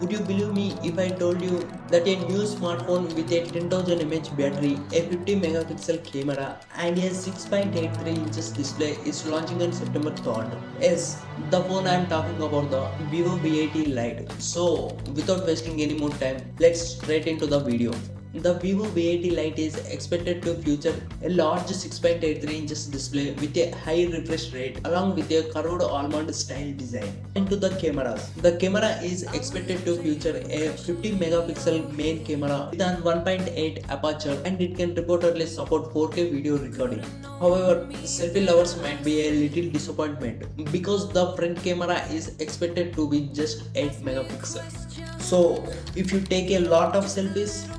Would you believe me if I told you that a new smartphone with a 10,000 mAh battery, a 50 megapixel camera, and a 6.83 inches display is launching on September 3rd? Yes, the phone I am talking about, the Vivo V80 Lite. So, without wasting any more time, let's straight into the video. The Vivo V80 Lite is expected to feature a large 6.83 inches display with a high refresh rate along with a curved almond style design. Into the cameras. The camera is expected to feature a 50 megapixel main camera with an 1.8 aperture, and it can reportedly support 4K video recording. However, selfie lovers might be a little disappointment because the front camera is expected to be just 8 megapixels. So, if you take a lot of selfies,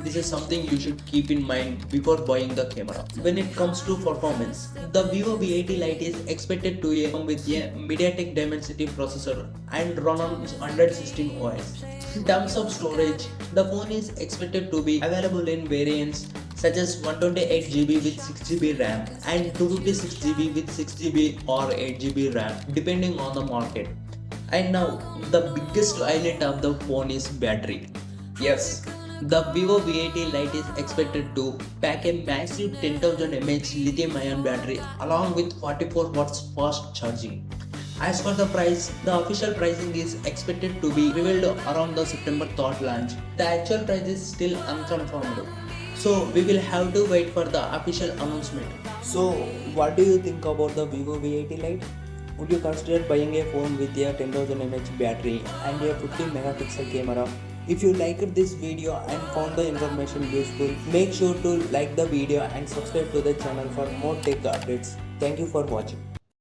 this is something you should keep in mind before buying the camera. When it comes to performance, the Vivo V80 Lite is expected to come with a MediaTek Dimensity processor and run on 116 OS. In terms of storage, the phone is expected to be available in variants such as 128GB with 6GB RAM and 256GB with 6GB or 8GB RAM depending on the market. And now, the biggest highlight of the phone is battery. Yes, the Vivo V80 Lite is expected to pack a massive 10,000 mAh lithium-ion battery along with 44 watts fast charging. As for the price, the official pricing is expected to be revealed around the September 3rd launch. The actual price is still unconfirmed, so we will have to wait for the official announcement. So, what do you think about the Vivo V80 Lite? Would you consider buying a phone with a 10,000 mAh battery and a 50 megapixel camera? If you liked this video and found the information useful, make sure to like the video and subscribe to the channel for more tech updates. Thank you for watching.